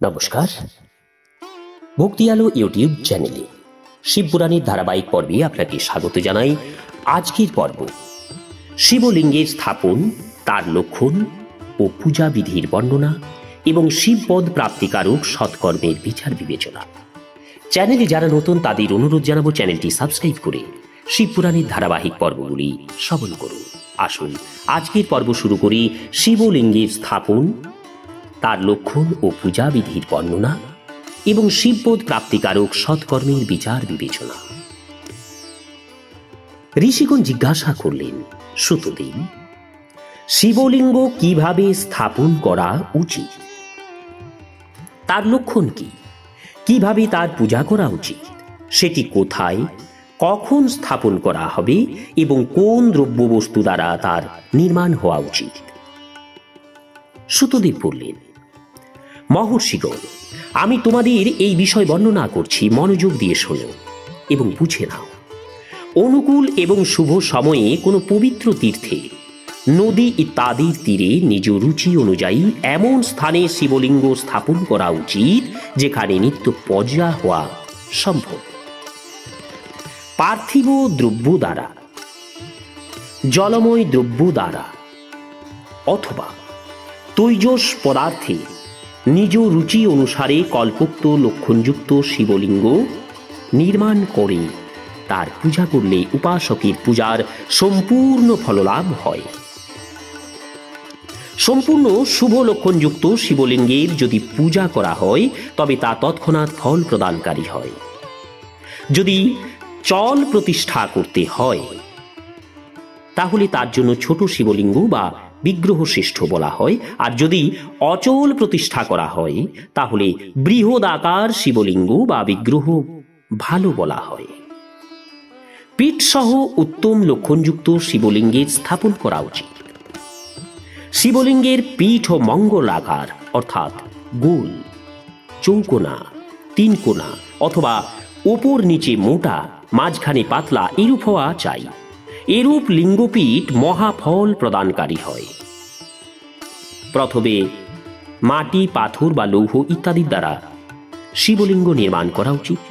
নমস্কার, ভক্তি আলো ইউটিউব চ্যানেলে শিবপুরাণের ধারাবাহিক পর্বে আপনাকে স্বাগত জানাই। আজকের পর্ব শিবলিঙ্গের স্থাপন, তার লক্ষণ ও পূজা বিধির বর্ণনা এবং শিবপদ প্রাপ্তিকারক সৎকর্মের বিচার বিবেচনা। চ্যানেলে যারা নতুন তাদের অনুরোধ জানাবো চ্যানেলটি সাবস্ক্রাইব করে শিবপুরাণের ধারাবাহিক পর্বগুলি শ্রবণ করুন। আসুন আজকের পর্ব শুরু করি। শিবলিঙ্গের স্থাপন, তার লক্ষণ ও পূজা বিধির বর্ণনা এবং শিবপদ প্রাপ্তিকারক সৎকর্মের বিচার বিবেচনা। ঋষিগণ জিজ্ঞাসা করলেন, সুতদেব, শিবলিঙ্গ কিভাবে স্থাপন করা উচিত? তার লক্ষণ কি? কিভাবে তার পূজা করা উচিত? সেটি কোথায়, কখন স্থাপন করা হবে এবং কোন দ্রব্য বস্তু দ্বারা তার নির্মাণ হওয়া উচিত? সুতদেব বললেন, মহর্ষিগণ, আমি তোমাদের এই বিষয় বর্ণনা করছি, মনোযোগ দিয়ে শোনো এবং বুঝে নাও। অনুকূল এবং শুভ সময়ে কোনো পবিত্র তীর্থে, নদী ইত্যাদির তীরে নিজ রুচি অনুযায়ী এমন স্থানে শিবলিঙ্গ স্থাপন করা উচিত যেখানে নিত্য পূজা হওয়া সম্ভব। পার্থিব দ্রব্য দ্বারা, জলময় দ্রব্য দ্বারা অথবা তৈজস পদার্থে নিজ রুচি অনুসারে কল্পোক্ত লক্ষণযুক্ত শিবলিঙ্গ নির্মাণ করে তার পূজা করলে উপাসকের পূজার সম্পূর্ণ ফললাভ হয়। সম্পূর্ণ শুভ লক্ষণযুক্ত শিবলিঙ্গের যদি পূজা করা হয় তবে তা তৎক্ষণাৎ ফল প্রদানকারী হয়। যদি চল প্রতিষ্ঠা করতে হয় তাহলে তার জন্য ছোট শিবলিঙ্গ বা বিগ্রহ শ্রেষ্ঠ বলা হয়, আর যদি অচল প্রতিষ্ঠা করা হয় তাহলে বৃহদাকার শিবলিঙ্গ বা বিগ্রহ ভালো বলা হয়। পীঠসহ উত্তম লক্ষণযুক্ত শিবলিঙ্গের স্থাপন করা উচিত। শিবলিঙ্গের পীঠ ও মঙ্গল আকার, অর্থাৎ গোল, চৌকোনা, তিনকোনা অথবা ওপর নিচে মোটা, মাঝখানে পাতলা এরূপ হওয়া চাই। এরূপ লিঙ্গপীঠ মহাফল প্রদানকারী হয়। প্রথমে মাটি, পাথর বা লৌহ ইত্যাদির দ্বারা শিবলিঙ্গ নির্মাণ করা উচিত।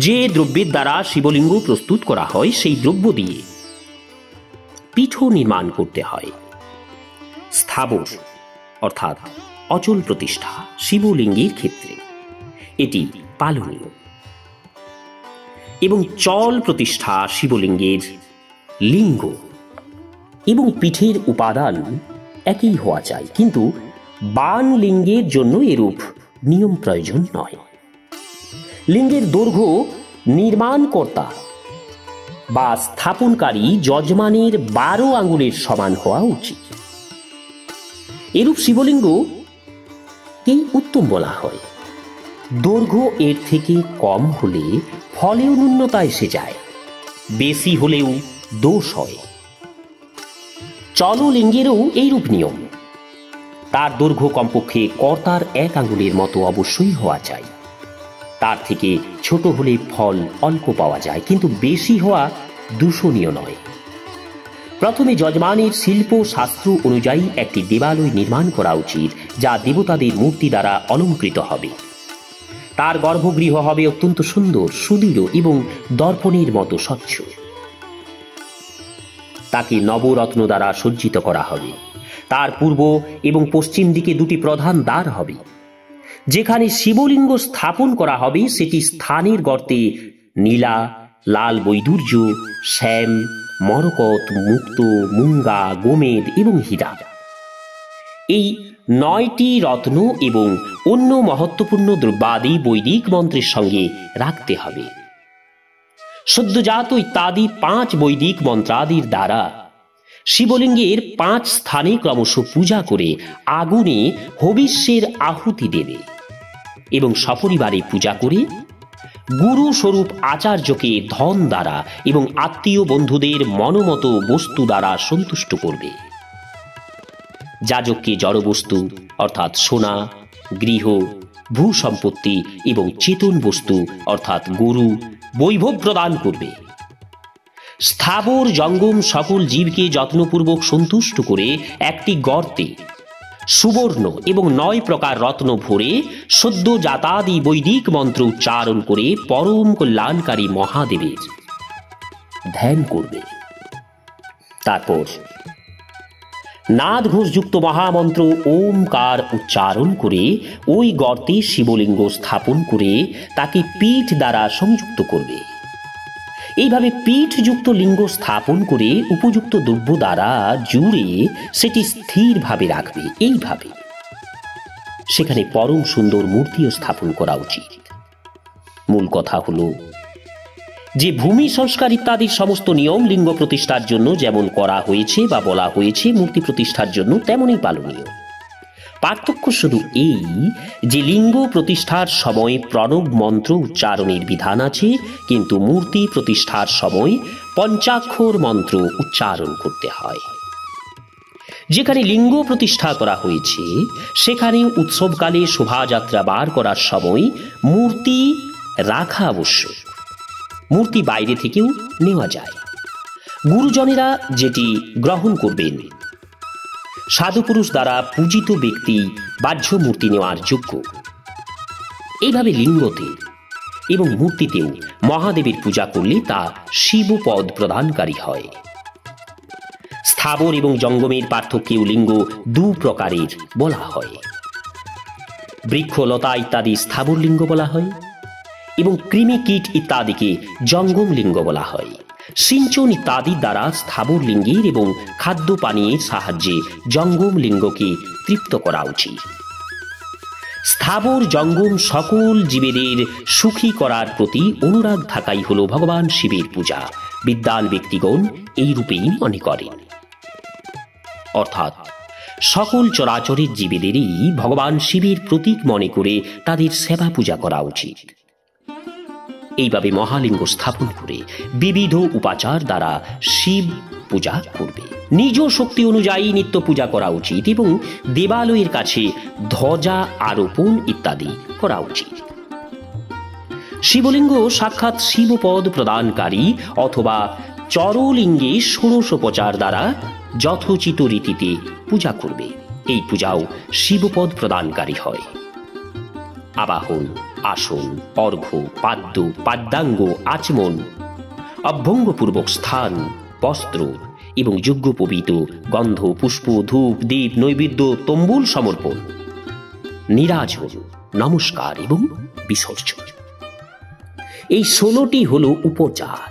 যে দ্রব্যের দ্বারা শিবলিঙ্গ প্রস্তুত করা হয় সেই দ্রব্য দিয়ে পীঠ নির্মাণ করতে হয়। স্থাবর অর্থাৎ অচল প্রতিষ্ঠা শিবলিঙ্গের ক্ষেত্রে এটি পালনীয়, এবং চল প্রতিষ্ঠা শিবলিঙ্গের লিঙ্গ এবং পীঠের উপাদান একই হওয়া চাই, কিন্তু বান লিঙ্গের জন্য এরূপ নিয়ম প্রয়োজন নয়। লিঙ্গের দৈর্ঘ্য নির্মাণকর্তা বা স্থাপনকারী যজমানের 12 আঙ্গুলের সমান হওয়া উচিত। এরূপ শিবলিঙ্গকেই উত্তম বলা হয়। দৈর্ঘ্য এর থেকে কম হলে ফলেও ন্যূনতা এসে যায়, বেশি হলেও দোষ হয়। চললিঙ্গেরও এইরূপ নিয়ম। তার দৈর্ঘ্য কমপক্ষে কর্তার 1 আঙ্গুলের মতো অবশ্যই হওয়া চাই। তার থেকে ছোট হলে ফল অল্প পাওয়া যায়, কিন্তু বেশি হওয়া দূষণীয় নয়। প্রথমে যজমানের শিল্প শাস্ত্র অনুযায়ী একটি দেবালয় নির্মাণ করা উচিত, যা দেবতাদের মূর্তি দ্বারা অলঙ্কৃত হবে। তার গর্ভগৃহ হবে অত্যন্ত সুন্দর, সুদৃঢ় এবং দর্পণের মতো স্বচ্ছ। তাকে নবরত্ন দ্বারা সজ্জিত করা হবে। তার পূর্ব এবং পশ্চিম দিকে 2টি প্রধান দ্বার হবে। যেখানে শিবলিঙ্গ স্থাপন করা হবে সেটি স্থানের গর্তে নীলা, লাল বৈদুর্য, শ্যাম, মরকত, মুক্ত, মুঙ্গা, গোমেদ এবং হীরা, এই 9টি রত্ন এবং অন্য মহত্বপূর্ণ দ্রব্যাদি বৈদিক মন্ত্রের সঙ্গে রাখতে হবে। সদ্যজাত ইত্যাদি 5 বৈদিক মন্ত্রাদির দ্বারা শিবলিঙ্গের 5 স্থানে ক্রমশ পূজা করে আগুনে হবিষ্যের আহুতি দেবে এবং সপরিবারে পূজা করে গুরু স্বরূপ আচার্যকে ধন দ্বারা এবং আত্মীয় বন্ধুদের মনোমত বস্তু দ্বারা সন্তুষ্ট করবে। যাজককে জড়বস্তু অর্থাৎ সোনা, গৃহ, ভূ সম্পত্তি এবং চেতন বস্তু অর্থাৎ গরু, বৈভব প্রদান করবে। স্থাবর জঙ্গম সকল জীবকে যত্নপূর্বক সন্তুষ্ট করে একটি গর্তে সুবর্ণ এবং 9 প্রকার রত্ন ভরে সদ্য জাতাদি বৈদিক মন্ত্র উচ্চারণ করে পরম কল্যাণকারী মহাদেবের ধ্যান করবে। তারপর নাদ ঘোষযুক্ত মহামন্ত্র ওমকার উচ্চারণ করে ওই গর্তে শিবলিঙ্গ স্থাপন করে তাকে পীঠ দ্বারা সংযুক্ত করবে। এইভাবে পীঠযুক্ত লিঙ্গ স্থাপন করে উপযুক্ত দ্রব্য দ্বারা জুড়ে সেটি স্থিরভাবে রাখবে। এইভাবে সেখানে পরম সুন্দর মূর্তিও স্থাপন করা উচিত। মূল কথা হলো যে ভূমি সংস্কার ইত্যাদি সমস্ত নিয়ম লিঙ্গ প্রতিষ্ঠার জন্য যেমন করা হয়েছে বা বলা হয়েছে মূর্তি প্রতিষ্ঠার জন্য তেমনই পালনীয়। পার্থক্য শুধু এই যে লিঙ্গ প্রতিষ্ঠার সময় প্রণব মন্ত্র উচ্চারণের বিধান আছে, কিন্তু মূর্তি প্রতিষ্ঠার সময় পঞ্চাক্ষর মন্ত্র উচ্চারণ করতে হয়। যেখানে লিঙ্গ প্রতিষ্ঠা করা হয়েছে সেখানে উৎসবকালে শোভাযাত্রা বার করার সময় মূর্তি রাখা আবশ্যক। মূর্তি বাইরে থেকেও নেওয়া যায়। গুরুজনেরা যেটি গ্রহণ করবেন, সাধুপুরুষ দ্বারা পূজিত ব্যক্তি বাহ্য মূর্তি নেওয়ার যোগ্য। এইভাবে লিঙ্গতে এবং মূর্তিতেও মহাদেবের পূজা করলে তা শিবপদ প্রদানকারী হয়। স্থাবর এবং জঙ্গমের পার্থক্যেও লিঙ্গ 2 প্রকারের বলা হয়। বৃক্ষ লতা ইত্যাদি স্থাবর লিঙ্গ বলা হয় এবং কৃমি কীট ইত্যাদিকে জঙ্গম লিঙ্গ বলা হয়। সিঞ্চন ইত্যাদি দ্বারা স্থাবর লিঙ্গের এবং খাদ্য পানীয়ের সাহায্যে জঙ্গম লিঙ্গকে তৃপ্ত করা উচিত। স্থাবর জঙ্গম সকল জীবেদের সুখী করার প্রতি অনুরাগ থাকাই হল ভগবান শিবের পূজা। বিদ্বান ব্যক্তিগণ এই রূপেই মনে করেন। অর্থাৎ সকল চরাচরের জীবেদেরই ভগবান শিবের প্রতীক মনে করে তাদের সেবা পূজা করা উচিত। এইভাবে মহালিঙ্গ স্থাপন করে বিবিধ উপাচার দ্বারা শিব পূজা করবে। নিজ শক্তি অনুযায়ী নিত্য পূজা করা উচিত এবং দেবালয়ের কাছে ধ্বজা আরোপণ ইত্যাদি করা উচিত। শিবলিঙ্গ সাক্ষাৎ শিবপদ প্রদানকারী অথবা চরলিঙ্গে ষোড়শোপচার দ্বারা যথোচিত রীতিতে পূজা করবে। এই পূজাও শিবপদ প্রদানকারী হয়। আবাহন, আসন, অর্ঘ্য, পাদ্য, পাদ্যাঙ্গ, আচমন, অভ্যঙ্গপূর্বক স্থান, বস্ত্র এবং যজ্ঞোপবীত গন্ধ, পুষ্প, ধূপ, দীপ, নৈবেদ্য, তম্বুল সমর্পণ, নীরাজন, নমস্কার এবং বিসর্জন। এই 16টি হল উপচার।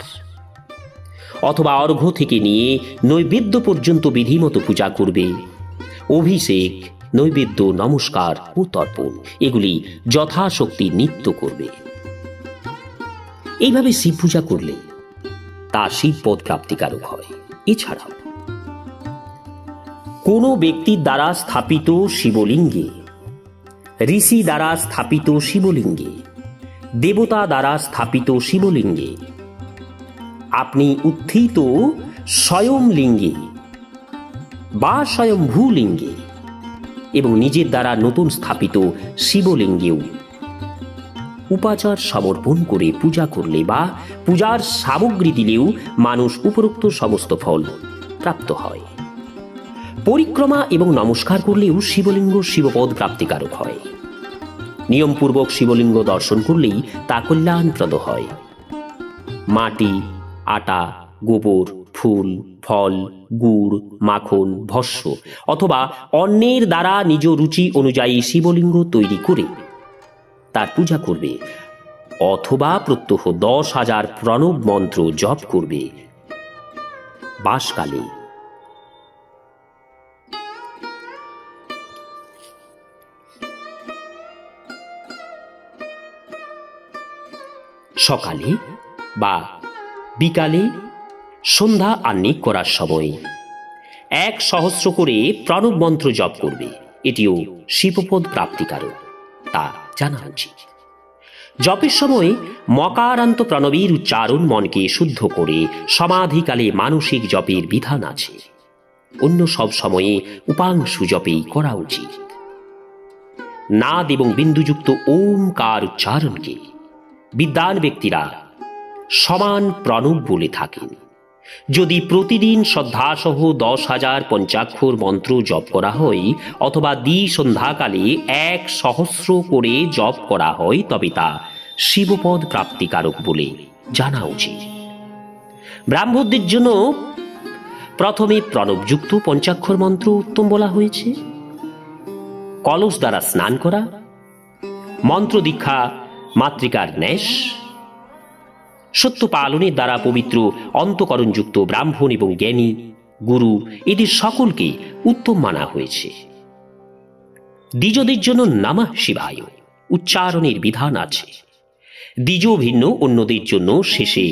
অথবা অর্ঘ্য থেকে নিয়ে নৈবেদ্য পর্যন্ত বিধিমতো পূজা করবে। অভিষেক, নৈবেদ্য, নমস্কার ও তর্পণ এগুলি যথাশক্তি নিত্য করবে। এইভাবে শিব পূজা করলে তা শিবপদ প্রাপ্তিকারক হয়। এছাড়াও কোনো ব্যক্তির দ্বারা স্থাপিত শিবলিঙ্গে, ঋষি দ্বারা স্থাপিত শিবলিঙ্গে, দেবতা দ্বারা স্থাপিত শিবলিঙ্গে, আপনি উত্থিত স্বয়ং লিঙ্গে বা স্বয়ংভূ লিঙ্গে এবং নিজের দ্বারা নতুন স্থাপিত শিবলিঙ্গেও উপাচার সমর্পণ করে পূজা করলে বা পূজার সামগ্রী দিলেও মানুষ উপরোক্ত সমস্ত ফল প্রাপ্ত হয়। পরিক্রমা এবং নমস্কার করলেও শিবলিঙ্গ শিবপদ প্রাপ্তিকারক হয়। নিয়মপূর্বক শিবলিঙ্গ দর্শন করলেই তা কল্যাণপ্রদ হয়। মাটি, আটা, গোবর, ফুল, ফল, গুড়, মাখন, ভস্য অথবা অন্যের দ্বারা নিজ রুচি অনুযায়ী শিবলিঙ্গ তৈরি করে তার পূজা করবে অথবা প্রত্যহ 10,000 প্রণব মন্ত্র জপ করবে। বাসকালে সকালে বা বিকালে সন্ধ্যা আহ্নিক করার সময় 1,000 করে প্রণব মন্ত্র জপ করবে। এটিও শিবপদ প্রাপ্তিকারক, তা জানা উচিত। জপের সময় মকারান্ত প্রণবের উচ্চারণ মনকে শুদ্ধ করে সমাধিকালে মানসিক জপের বিধান আছে। অন্য সব সময়ে উপাংশু জপেই করা উচিত। নাদ এবং বিন্দুযুক্ত ওমকার উচ্চারণকে বিদ্বান ব্যক্তিরা সমান প্রণব বলে থাকেন। যদি প্রতিদিন শ্রদ্ধাসহ 10,000 পঞ্চাক্ষর মন্ত্র জপ করা হয় অথবা সন্ধ্যাকালে 1,000 করে জপ করা হয় তবে তা শিবপদ প্রাপ্তিকারক বলে জানা উচিত। ব্রাহ্মণদের জন্য প্রথমে প্রণবযুক্ত পঞ্চাক্ষর মন্ত্র উত্তম বলা হয়েছে। কলস দ্বারা স্নান করা, মন্ত্র দীক্ষা মাতৃকার ন্যাস, সত্য পালনের দ্বারা পবিত্র অন্তকরণযুক্ত ব্রাহ্মণ এবং জ্ঞানী গুরু এদের সকলকে উত্তম মানা হয়েছে। দ্বিজদের জন্য নমঃ শিবায় উচ্চারণের বিধান আছে। দ্বিজ ভিন্ন অন্যদের জন্য শেষে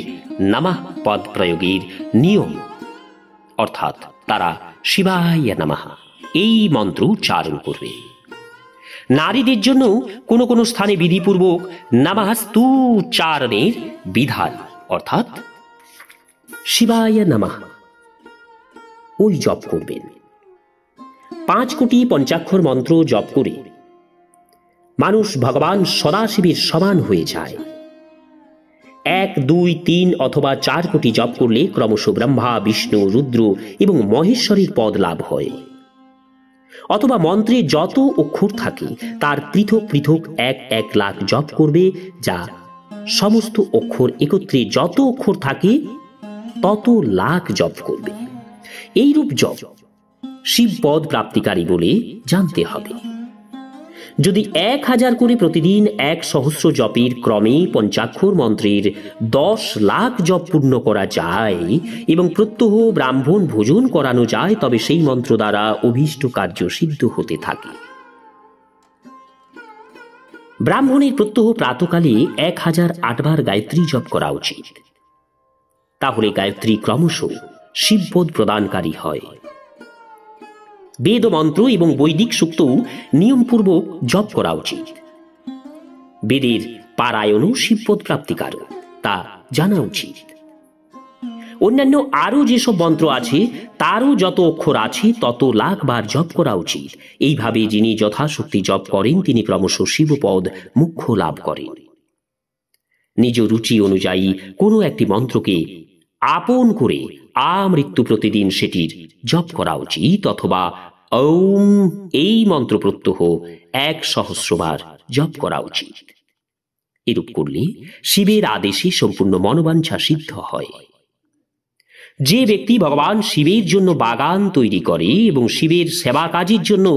নমঃ পদ প্রয়োগের নিয়ম, অর্থাৎ তারা শিবায় নমঃ এই মন্ত্র উচ্চারণ করবে। নারীদের জন্য কোনো কোনো স্থানে বিধিপূর্বক নমঃস্তু উচ্চারণের বিধান, অর্থাৎ শিবায় নমঃ ওই জপ করবেন। 5 কোটি পঞ্চাক্ষর মন্ত্র জপ করে মানুষ ভগবান সদাশিবের সমান হয়ে যায়। 1, 2, 3 অথবা 4 কোটি জপ করলে ক্রমশ ব্রহ্মা, বিষ্ণু, রুদ্র এবং মহেশ্বরের পদ লাভ হয়। অথবা মন্ত্রে যত অক্ষর থাকে তার পৃথক পৃথক 1 লাখ জপ করবে, যা সমস্ত অক্ষর একত্রে যত অক্ষর থাকে তত লাখ জপ করবে। এইরূপ জপ শিবপদ প্রাপ্তিকারী বলে জানতে হবে। যদি 1000 করে প্রতিদিন 1,000 জপের ক্রমে পঞ্চাক্ষর মন্ত্রের 10 লাখ জপ পূর্ণ করা যায় এবং প্রত্যহ ব্রাহ্মণ ভোজন করানো যায় তবে সেই মন্ত্র দ্বারা অভীষ্ট কার্য সিদ্ধ হতে থাকে। ব্রাহ্মণের প্রত্যহ প্রাতকালে 1008 বার গায়ত্রী জপ করা উচিত। তাহলে গায়ত্রী ক্রমশ শিবপদ প্রদানকারী হয়। বেদ মন্ত্র এবং বৈদিক সূক্তও নিয়মপূর্বক জপ করা উচিত। বেদের পারায়ণও শিবপদ প্রাপ্তিকারক, তা জানা উচিত। অন্যান্য আরও যেসব মন্ত্র আছে তারও যত অক্ষর আছে তত লাখ বার জপ করা উচিত। এইভাবে যিনি যথাশক্তি জপ করেন তিনি ক্রমশ শিবপদ মুখ্য লাভ করেন। নিজ রুচি অনুযায়ী কোনো একটি মন্ত্রকে আপন করে আমৃত্যু প্রতিদিন সেটির জপ করা উচিত, অথবা ওম এই মন্ত্র প্রত্যহ 1,000 বার জপ করা উচিত। এরূপ করলে শিবের আদেশে সম্পূর্ণ মনোবাঞ্ছা সিদ্ধ হয়। যে ব্যক্তি ভগবান শিবের জন্য বাগান তৈরি করে এবং শিবের সেবা কাজের জন্য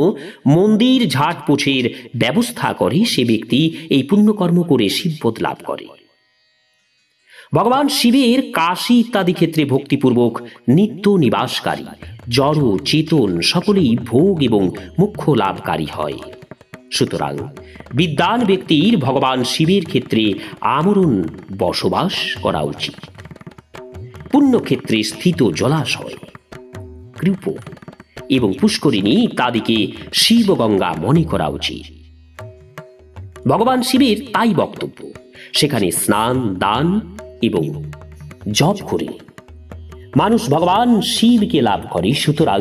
মন্দির ঝাড়পোছের ব্যবস্থা করে সে ব্যক্তি এই পুণ্যকর্ম করে শিবপদ লাভ করে। ভগবান শিবের কাশী ইত্যাদি ক্ষেত্রে ভক্তিপূর্বক নিত্য নিবাসকারী জড় চেতন সকলেই ভোগ এবং মোক্ষ লাভকারী হয়। সুতরাং বিদ্বান ব্যক্তির ভগবান শিবের ক্ষেত্রে আমরণ বসবাস করা উচিত। পুণ্যক্ষেত্রে স্থিত জলাশয়, কৃপ এবং পুষ্করিণী ইত্যাদিকে শিবগঙ্গা মনে করা উচিত। ভগবান শিবের তাই বক্তব্য, সেখানে স্নান, দান এবং জপ করে মানুষ ভগবান শিবকে লাভ করে। সুতরাং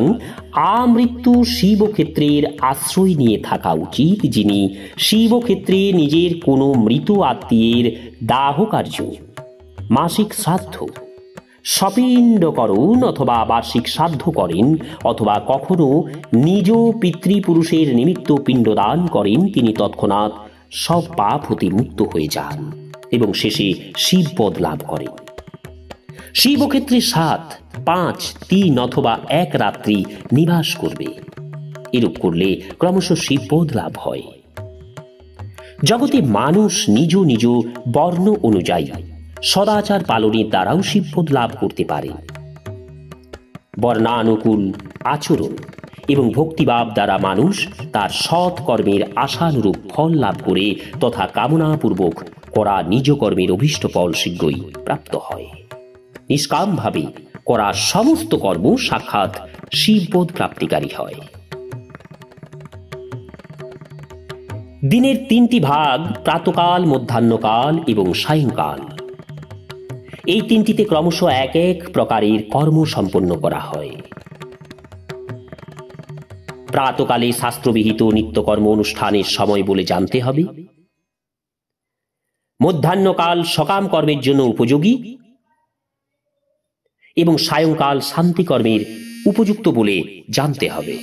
আমৃত্যু শিবক্ষেত্রের আশ্রয় নিয়ে থাকা উচিত, যিনি শিবক্ষেত্রে নিজের কোনো মৃত আত্মীয়ের দাহ কার্য, মাসিক শ্রাদ্ধ, সপিণ্ডকরণ অথবা বার্ষিক শ্রাদ্ধ করেন, অথবা কখনো নিজ পিতৃপুরুষের নিমিত্ত পিণ্ডদান করেন, তিনি তৎক্ষণাৎ সব পাপ হতে মুক্ত হয়ে যান এবং শেষে শিবপদ লাভ করেন। শিবক্ষেত্রে 7, 5, 3 অথবা 1 রাত্রি নিবাস করবে। এরূপ করলে ক্রমশ শিবপদ লাভ হয়। জগতে মানুষ নিজ নিজ বর্ণ অনুযায়ী সদাচার পালনের দ্বারাও শিবপদ লাভ করতে পারে। বর্ণানুকূল আচরণ এবং ভক্তিভাব দ্বারা মানুষ তার সৎ কর্মের আশানুরূপ ফল লাভ করে তথা কামনাপূর্বক করা নিজ কর্মের অভীষ্ট ফল শীঘ্রই প্রাপ্ত হয়। নিষ্কামভাবে করা সমস্ত কর্ম সাক্ষাৎ শিবপদ প্রাপ্তিকারী হয়। দিনের 3টি ভাগ প্রাতকাল, মধ্যাহ্নকাল এবং সায়ংকাল। এই 3টিতে ক্রমশ 1 প্রকারের কর্ম সম্পন্ন করা হয়। প্রাতকালে শাস্ত্রবিহিত নিত্যকর্ম অনুষ্ঠানের সময় বলে জানতে হবে। মধ্যাহ্নকাল সকাম কর্মের জন্য উপযোগী এবং সায়ংকাল শান্তিকর্মের উপযুক্ত বলে জানতে হবে।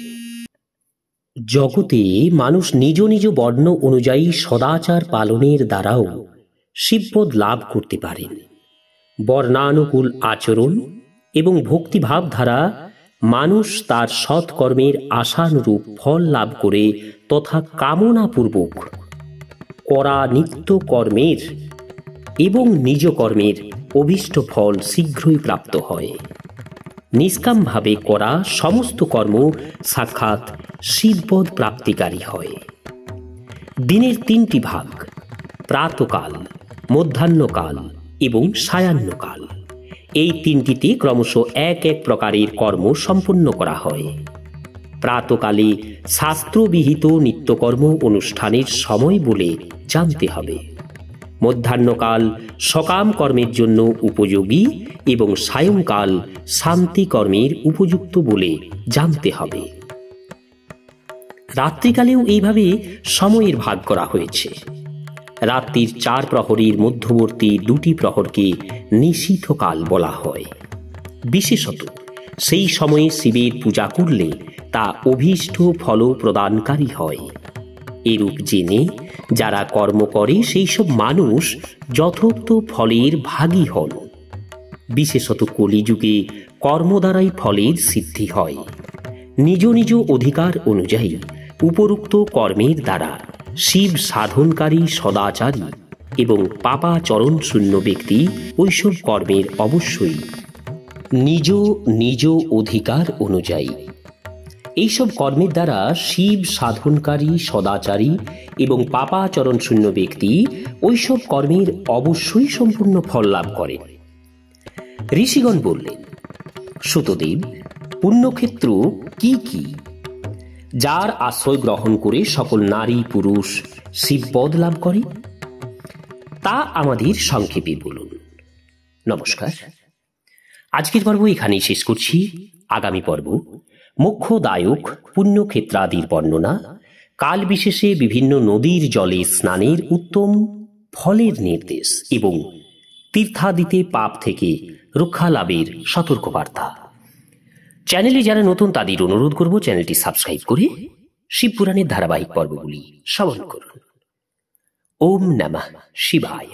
জগতে মানুষ নিজ নিজ বর্ণ অনুযায়ী সদাচার পালনের দ্বারাও শিবপদ লাভ করতে পারেন। বর্ণানুকূল আচরণ এবং ভক্তিভাব দ্বারা মানুষ তার সৎকর্মের আশানুরূপ ফল লাভ করে তথা কামনাপূর্বক করা নিত্য কর্মের এবং নিজ কর্মের অভীষ্ট ফল শীঘ্রই প্রাপ্ত হয়। নিষ্কামভাবে করা সমস্ত কর্ম সাক্ষাৎ শিবপদ প্রাপ্তিকারী হয়। দিনের 3টি ভাগ, প্রাতকাল, মধ্যাহ্নকাল এবং সায়াহ্নকাল, এই 3টিতে ক্রমশ এক এক প্রকারের কর্ম সম্পন্ন করা হয়। প্রাতকালে শাস্ত্রবিহিত নিত্যকর্ম অনুষ্ঠানের সময় বলে জানতে হবে। মধ্যাহ্নকাল সকাম কর্মের জন্য উপযোগী এবং সায়ংকাল শান্তি কর্মের উপযুক্ত বলে জানতে হবে। রাত্রিকালেও এইভাবে সময়ের ভাগ করা হয়েছে। রাত্রির 4 প্রহরের মধ্যবর্তী 2টি প্রহরকে নিশীথকাল বলা হয়। বিশেষত সেই সময়ে শিবের পূজা করলে তা অভীষ্ট ফল প্রদানকারী হয়। এরূপ জেনে যারা কর্ম করে সেই সব মানুষ যথোক্ত ফলের ভাগী হন। বিশেষত কলিযুগে কর্ম দ্বারাই ফলের সিদ্ধি হয়। নিজ নিজ অধিকার অনুযায়ী উপরোক্ত কর্মের দ্বারা শিব সাধনকারী সদাচারী এবং পাপাচরণ শূন্য ব্যক্তি ওইসব কর্মের অবশ্যই নিজ নিজ অধিকার অনুযায়ী এইসব কর্মের দ্বারা শিব সাধনকারী সদাচারী এবং পাপাচরণ শূন্য ব্যক্তি ওইসব কর্মের অবশ্যই সম্পূর্ণ ফল লাভ করেন। ঋষিগণ বললেন, সুতদেব, পুণ্যক্ষেত্র কি কি, যার আশ্রয় গ্রহণ করে সকল নারী পুরুষ শিবপদ লাভ করে, তা আমাদের সংক্ষেপে বলুন। নমস্কার। আজকের পর্ব এখানেই শেষ করছি। আগামী পর্ব মোক্ষদায়ক পুণ্যক্ষেত্রাদির বর্ণনা, কাল বিশেষে বিভিন্ন নদীর জলে স্নানের উত্তম ফলের নির্দেশ এবং তীর্থাদিতে পাপ থেকে রক্ষা লাভের সতর্কবার্তা। চ্যানেলে যারা নতুন তাদের অনুরোধ করব চ্যানেলটি সাবস্ক্রাইব করে শিবপুরাণের ধারাবাহিক পর্বগুলি শ্রবণ করুন। ওম নমঃ শিবায়।